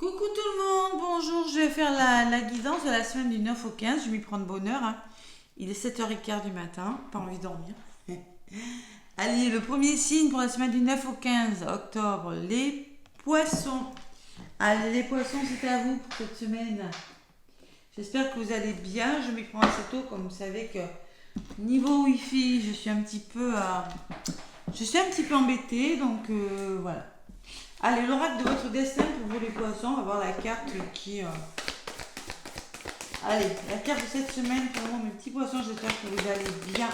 Coucou tout le monde, bonjour, je vais faire la guidance de la semaine du 9 au 15, je vais m'y prendre bonheur, hein. Il est 7h15 du matin, pas envie de dormir. Allez, le premier signe pour la semaine du 9 au 15 octobre, les poissons. Allez, les poissons, c'est à vous pour cette semaine. J'espère que vous allez bien, je m'y prends assez tôt, comme vous savez que niveau wifi, je suis un petit peu embêtée, donc voilà. Allez, l'oracle de votre destin pour vous les poissons, on va voir la carte qui... Allez, la carte de cette semaine pour vous mes petits poissons, j'espère que vous allez bien.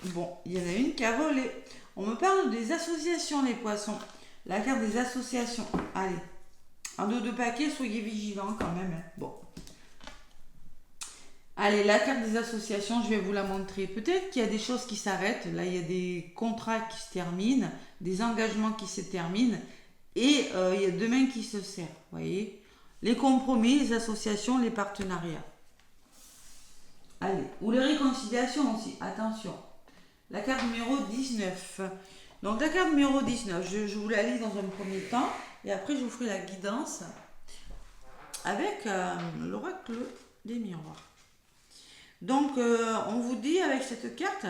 Bon, il y en a une qui a volé. On me parle des associations les poissons. La carte des associations. Allez, un dos de paquet, soyez vigilants quand même. Bon. Allez, la carte des associations, je vais vous la montrer. Peut-être qu'il y a des choses qui s'arrêtent. Là, il y a des contrats qui se terminent, des engagements qui se terminent, et il y a deux mains qui se serrent. Vous voyez, les compromis, les associations, les partenariats. Allez, ou les réconciliations aussi. Attention. La carte numéro 19. Donc, la carte numéro 19, je vous la lis dans un premier temps, et après, je vous ferai la guidance avec l'oracle des miroirs. Donc, on vous dit avec cette carte,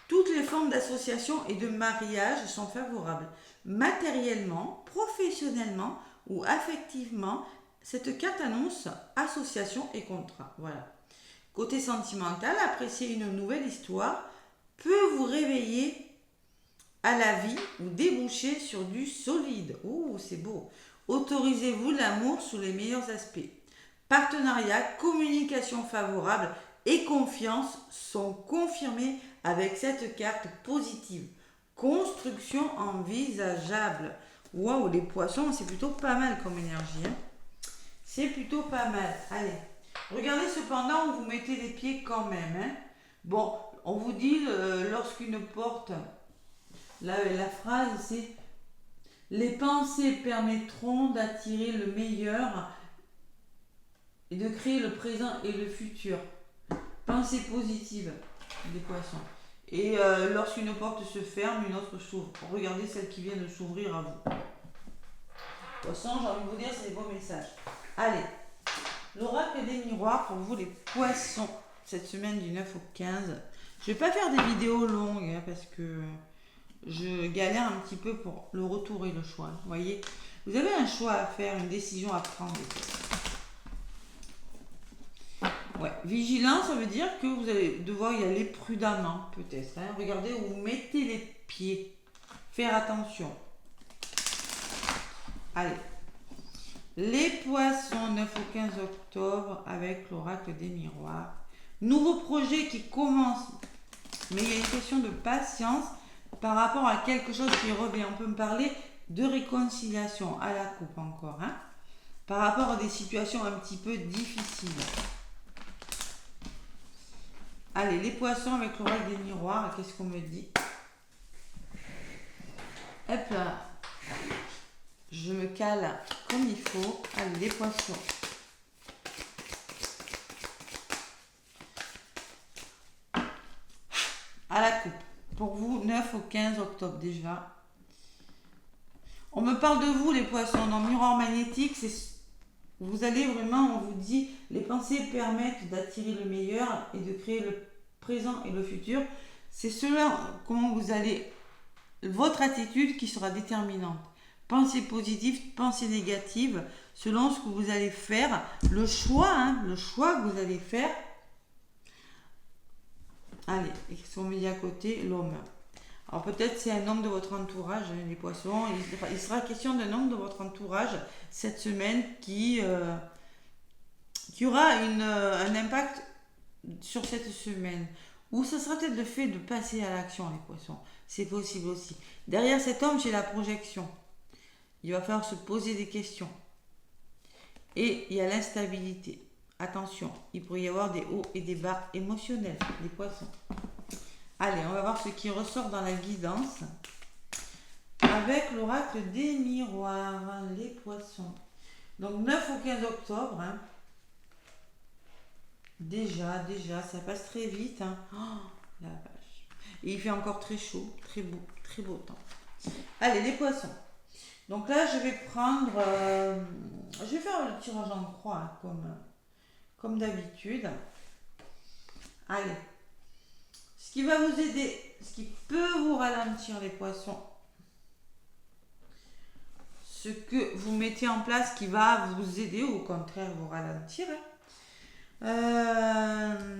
toutes les formes d'association et de mariage sont favorables. Matériellement, professionnellement ou affectivement, cette carte annonce association et contrat. Voilà. Côté sentimental, apprécier une nouvelle histoire peut vous réveiller à la vie ou déboucher sur du solide. Oh, c'est beau. Autorisez-vous l'amour sous les meilleurs aspects. Partenariat, communication favorable et confiance sont confirmés avec cette carte positive. Construction envisageable. Waouh, les poissons, c'est plutôt pas mal comme énergie, hein. C'est plutôt pas mal. Allez, regardez cependant où vous mettez les pieds quand même, hein. Bon, on vous dit lorsqu'une porte, la phrase c'est les pensées permettront d'attirer le meilleur et de créer le présent et le futur. Pensée positive des poissons. Et lorsqu'une porte se ferme, une autre s'ouvre. Regardez celle qui vient de s'ouvrir à vous. Poissons, j'ai envie de vous dire, c'est des beaux messages. Allez, l'oracle des miroirs pour vous les poissons. Cette semaine du 9 au 15. Je vais pas faire des vidéos longues hein, parce que je galère un petit peu pour le retour et le choix. Vous voyez, vous avez un choix à faire, une décision à prendre. Ouais, vigilant, ça veut dire que vous allez devoir y aller prudemment, peut-être. Hein. Regardez où vous mettez les pieds. Faire attention. Allez. Les poissons, 9 au 15 octobre, avec l'oracle des miroirs. Nouveau projet qui commence. Mais il y a une question de patience par rapport à quelque chose qui revient. On peut me parler de réconciliation à la coupe encore. Hein, par rapport à des situations un petit peu difficiles. Allez, les poissons avec l'oracle des miroirs, qu'est-ce qu'on me dit? Hop là. Je me cale comme il faut. Allez, les poissons. À la coupe. Pour vous, 9 au 15 octobre déjà. On me parle de vous, les poissons. Dans miroir magnétique, vous allez vraiment, on vous dit, les pensées permettent d'attirer le meilleur et de créer le présent et le futur. C'est cela, comment vous allez, votre attitude qui sera déterminante. Pensée positive, pensée négative, selon ce que vous allez faire, le choix que vous allez faire. Allez, qu'est-ce qu'on met dit à côté? L'homme. Alors peut-être c'est un homme de votre entourage, hein, les poissons. Il sera question d'un homme de votre entourage cette semaine qui aura un impact sur cette semaine. Ou ça sera peut-être le fait de passer à l'action, les poissons. C'est possible aussi. Derrière cet homme, j'ai la projection. Il va falloir se poser des questions. Et il y a l'instabilité. Attention, il pourrait y avoir des hauts et des bas émotionnels, les poissons. Allez, on va voir ce qui ressort dans la guidance avec l'oracle des miroirs, les poissons. Donc 9 au 15 octobre, hein. Déjà, ça passe très vite. Hein. Oh, la vache. Et il fait encore très chaud, très beau temps. Allez, les poissons. Donc là, je vais prendre... je vais faire le tirage en croix, hein, comme d'habitude. Allez. Ce qui va vous aider, ce qui peut vous ralentir les poissons, ce que vous mettez en place qui va vous aider ou au contraire vous ralentir,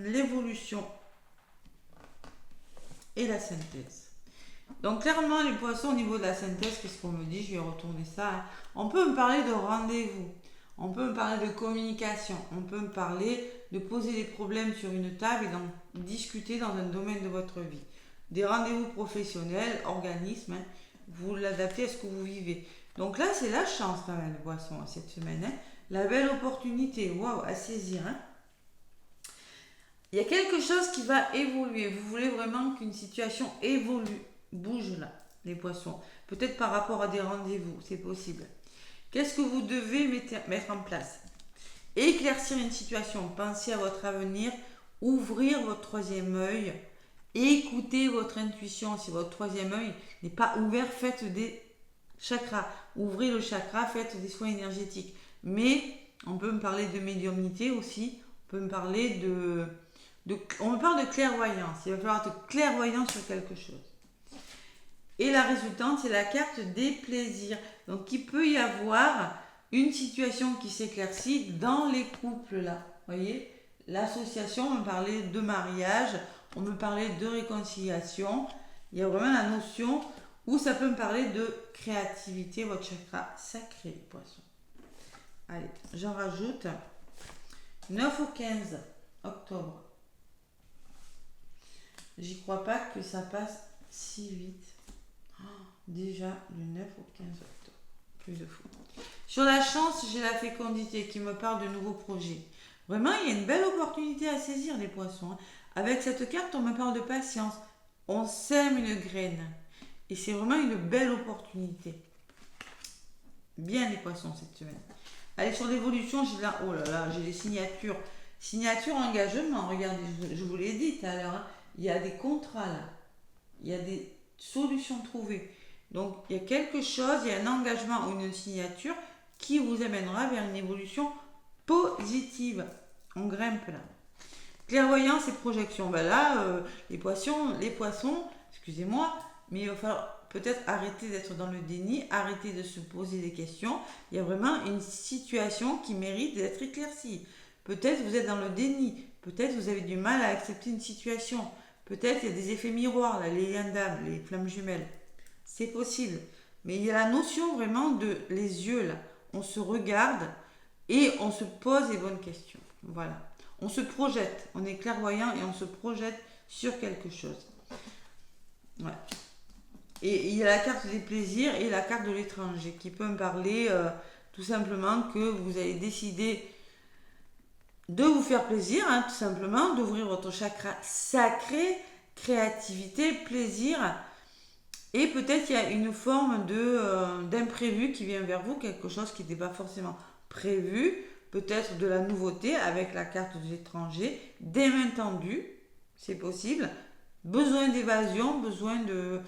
l'évolution et la synthèse. Donc clairement les poissons au niveau de la synthèse, qu'est-ce qu'on me dit? Je vais retourner ça. Hein. On peut me parler de rendez-vous, on peut me parler de communication, on peut me parler de poser des problèmes sur une table et d'en discuter dans un domaine de votre vie. Des rendez-vous professionnels, organismes, hein, vous l'adaptez à ce que vous vivez. Donc là c'est la chance quand même les poissons cette semaine. Hein. La belle opportunité, waouh, à saisir. Hein. Il y a quelque chose qui va évoluer. Vous voulez vraiment qu'une situation évolue. Bouge là, les poissons. Peut-être par rapport à des rendez-vous, c'est possible. Qu'est-ce que vous devez mettre en place? Éclaircir une situation. Pensez à votre avenir. Ouvrir votre troisième œil. Écoutez votre intuition. Si votre troisième œil n'est pas ouvert, faites des chakras. Ouvrez le chakra, faites des soins énergétiques. Mais on peut me parler de médiumnité aussi. On peut me parler on me parle de clairvoyance. Il va falloir être clairvoyant sur quelque chose. Et la résultante, c'est la carte des plaisirs. Donc, il peut y avoir une situation qui s'éclaircit dans les couples là. Vous voyez, l'association, on me parlait de mariage, on me parlait de réconciliation. Il y a vraiment la notion où ça peut me parler de créativité, votre chakra sacré, les poissons. Allez, j'en rajoute 9 au 15 octobre. J'y crois pas que ça passe si vite. Déjà le 9 au 15 octobre. Plus de fou. Sur la chance, j'ai la fécondité qui me parle de nouveaux projets. Vraiment, il y a une belle opportunité à saisir, les poissons. Avec cette carte, on me parle de patience. On sème une graine. Et c'est vraiment une belle opportunité. Bien les poissons cette semaine. Allez, sur l'évolution, j'ai là, oh là là, j'ai des signatures. Signature, engagement. Regardez, je vous l'ai dit tout à l'heure. Hein. Il y a des contrats là. Il y a des solutions trouvées. Donc, il y a quelque chose, il y a un engagement ou une signature qui vous amènera vers une évolution positive. On grimpe là. Clairvoyance et projection. Ben là, les poissons, excusez-moi, mais il va falloir peut-être arrêter d'être dans le déni, arrêter de se poser des questions. Il y a vraiment une situation qui mérite d'être éclaircie. Peut-être vous êtes dans le déni, peut-être vous avez du mal à accepter une situation. Peut-être il y a des effets miroirs, là, les liens d'âme, les flammes jumelles. C'est possible. Mais il y a la notion vraiment de les yeux, là. On se regarde et on se pose les bonnes questions. Voilà. On se projette. On est clairvoyant et on se projette sur quelque chose. Ouais. Et il y a la carte des plaisirs et la carte de l'étranger qui peut me parler tout simplement que vous avez décidé de vous faire plaisir, hein, tout simplement, d'ouvrir votre chakra sacré, créativité, plaisir. Et peut-être il y a une forme d'imprévu qui vient vers vous, quelque chose qui n'était pas forcément prévu, peut-être de la nouveauté avec la carte de l'étranger, des mains tendues, c'est possible, besoin d'évasion, besoin de...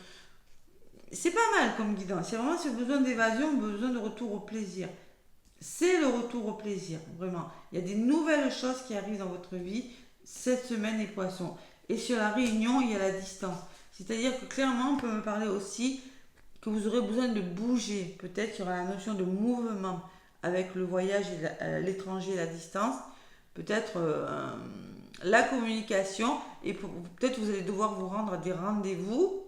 C'est pas mal comme guidance, c'est vraiment ce besoin d'évasion, besoin de retour au plaisir. C'est le retour au plaisir, vraiment. Il y a des nouvelles choses qui arrivent dans votre vie cette semaine, les poissons. Et sur la réunion, il y a la distance. C'est-à-dire que clairement, on peut me parler aussi que vous aurez besoin de bouger. Peut-être qu'il y aura la notion de mouvement avec le voyage et l'étranger, la distance. Peut-être la communication. Et peut-être vous allez devoir vous rendre à des rendez-vous,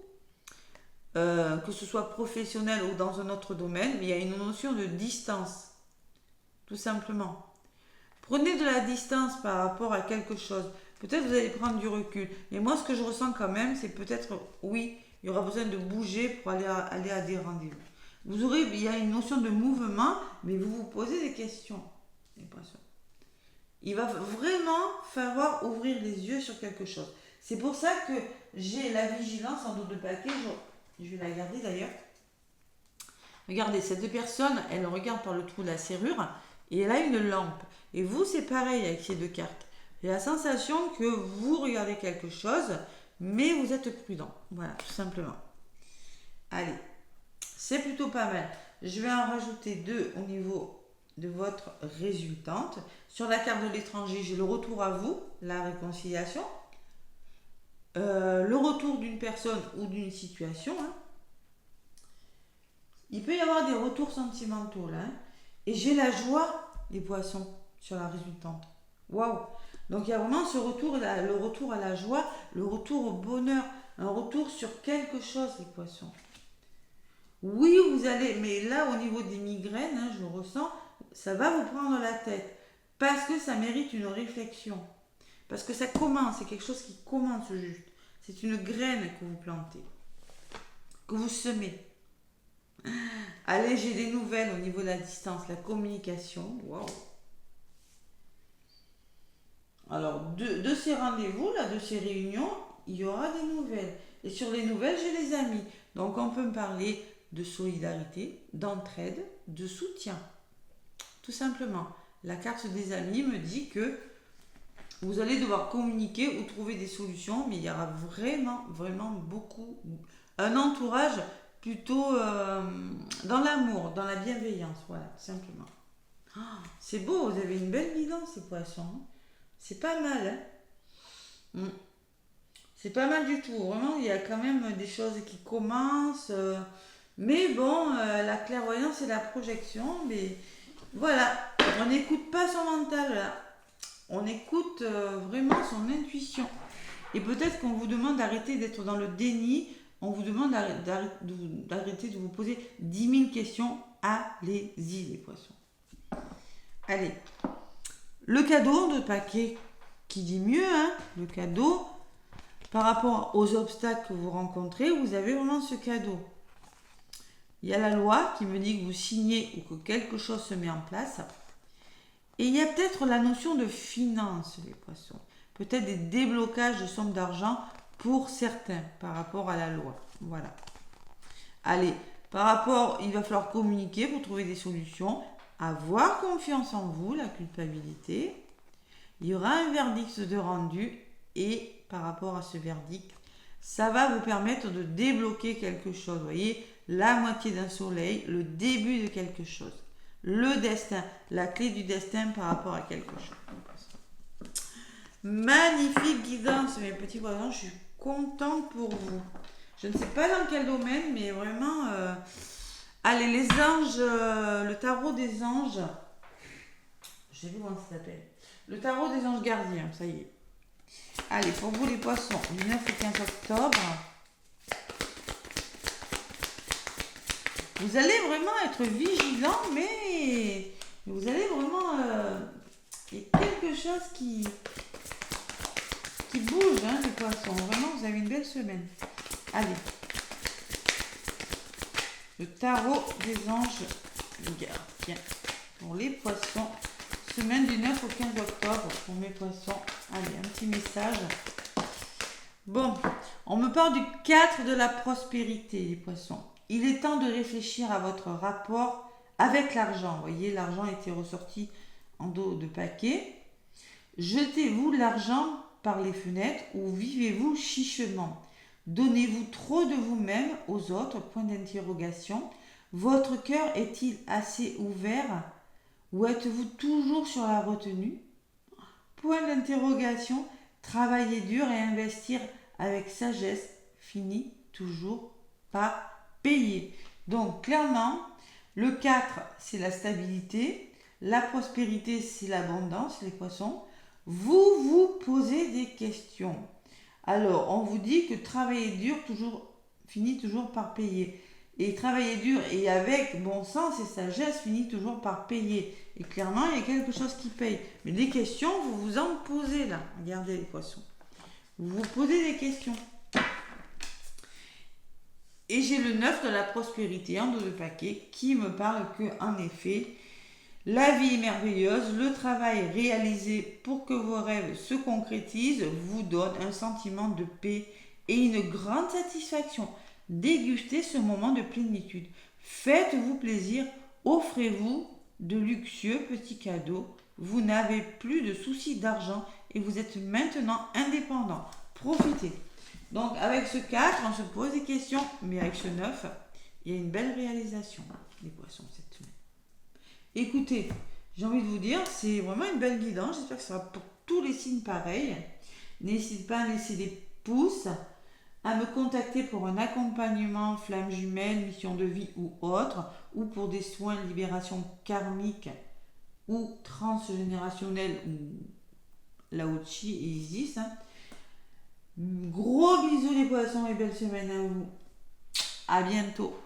que ce soit professionnel ou dans un autre domaine. Mais il y a une notion de distance. Tout simplement. Prenez de la distance par rapport à quelque chose. Peut-être vous allez prendre du recul. Mais moi, ce que je ressens quand même, c'est peut-être, oui, il y aura besoin de bouger pour aller à des rendez-vous. Il y a une notion de mouvement, mais vous vous posez des questions, les poissons. Il va vraiment falloir ouvrir les yeux sur quelque chose. C'est pour ça que j'ai la vigilance en double paquet. Je vais la garder d'ailleurs. Regardez, cette personne, elle regarde par le trou de la serrure et elle a une lampe. Et vous, c'est pareil avec ces deux cartes. J'ai la sensation que vous regardez quelque chose, mais vous êtes prudent. Voilà, tout simplement. Allez, c'est plutôt pas mal. Je vais en rajouter 2 au niveau de votre résultante. Sur la carte de l'étranger, j'ai le retour à vous, la réconciliation, le retour d'une personne ou d'une situation. Hein. Il peut y avoir des retours sentimentaux là. Hein. Et j'ai la joie, les poissons, sur la résultante. Waouh! Donc il y a vraiment ce retour, le retour à la joie, le retour au bonheur, un retour sur quelque chose, les poissons. Oui, vous allez, mais là au niveau des migraines, hein, je le ressens, ça va vous prendre la tête. Parce que ça mérite une réflexion. Parce que ça commence, c'est quelque chose qui commence juste. C'est une graine que vous plantez, que vous semez. Allez, j'ai des nouvelles au niveau de la distance, la communication. Waouh! Alors, de ces rendez-vous, là, de ces réunions, il y aura des nouvelles. Et sur les nouvelles, j'ai les amis. Donc, on peut me parler de solidarité, d'entraide, de soutien. Tout simplement. La carte des amis me dit que vous allez devoir communiquer ou trouver des solutions, mais il y aura vraiment, vraiment beaucoup, un entourage plutôt dans l'amour, dans la bienveillance, voilà, tout simplement. Oh, c'est beau, vous avez une belle guidance, ces poissons. Hein. C'est pas mal, hein. C'est pas mal du tout, vraiment, il y a quand même des choses qui commencent, mais bon, la clairvoyance et la projection, mais voilà, on n'écoute pas son mental, là. On écoute vraiment son intuition. Et peut-être qu'on vous demande d'arrêter d'être dans le déni, on vous demande d'arrêter de vous poser 10 000 questions. Allez-y, les poissons. Allez. Le cadeau de paquet, qui dit mieux, hein, le cadeau, par rapport aux obstacles que vous rencontrez, vous avez vraiment ce cadeau. Il y a la loi qui me dit que vous signez ou que quelque chose se met en place. Et il y a peut-être la notion de finance, les poissons. Peut-être des déblocages de sommes d'argent pour certains par rapport à la loi. Voilà. Allez, par rapport, il va falloir communiquer pour trouver des solutions, avoir confiance en vous, la culpabilité. Il y aura un verdict de rendu et par rapport à ce verdict, ça va vous permettre de débloquer quelque chose. Vous voyez, la moitié d'un soleil, le début de quelque chose. Le destin, la clé du destin par rapport à quelque chose. Magnifique guidance, mes petits voisins, je suis contente pour vous. Je ne sais pas dans quel domaine, mais vraiment... Allez, les anges, le tarot des anges, je sais plus comment ça s'appelle. Le tarot des anges gardiens, ça y est. Allez, pour vous les poissons, du 9 au 15 octobre. Vous allez vraiment être vigilant, mais vous allez vraiment... il y a quelque chose qui bouge, hein, les poissons. Vraiment, vous avez une belle semaine. Allez. Le tarot des anges gardiens. Pour les poissons, semaine du 9 au 15 octobre, pour mes poissons. Allez, un petit message. Bon, on me parle du 4 de la prospérité, les poissons. Il est temps de réfléchir à votre rapport avec l'argent. Vous voyez, l'argent était ressorti en dos de paquet. Jetez-vous l'argent par les fenêtres ou vivez-vous chichement? Donnez-vous trop de vous-même aux autres? Point d'interrogation. Votre cœur est-il assez ouvert ou êtes-vous toujours sur la retenue? Point d'interrogation. Travailler dur et investir avec sagesse finit toujours par payer. Donc clairement, le 4, c'est la stabilité. La prospérité, c'est l'abondance, les poissons. Vous vous posez des questions. Alors, on vous dit que travailler dur finit toujours par payer. Et travailler dur et avec bon sens et sagesse finit toujours par payer. Et clairement, il y a quelque chose qui paye. Mais des questions, vous vous en posez là. Regardez les poissons. Vous vous posez des questions. Et j'ai le 9 de la prospérité en dos de paquet qui me parle que, en effet, la vie est merveilleuse, le travail réalisé pour que vos rêves se concrétisent vous donne un sentiment de paix et une grande satisfaction. Dégustez ce moment de plénitude. Faites-vous plaisir, offrez-vous de luxueux petits cadeaux. Vous n'avez plus de soucis d'argent et vous êtes maintenant indépendant. Profitez. Donc avec ce 4, on se pose des questions, mais avec ce 9, il y a une belle réalisation. les poissons, cette semaine. Écoutez, j'ai envie de vous dire, c'est vraiment une belle guidance. J'espère que ce sera pour tous les signes pareils. N'hésitez pas à laisser des pouces, à me contacter pour un accompagnement flamme jumelle, mission de vie ou autre, ou pour des soins de libération karmique ou transgénérationnelle ou Lao-Chi et Isis. Gros bisous les poissons et belle semaine à vous. À bientôt.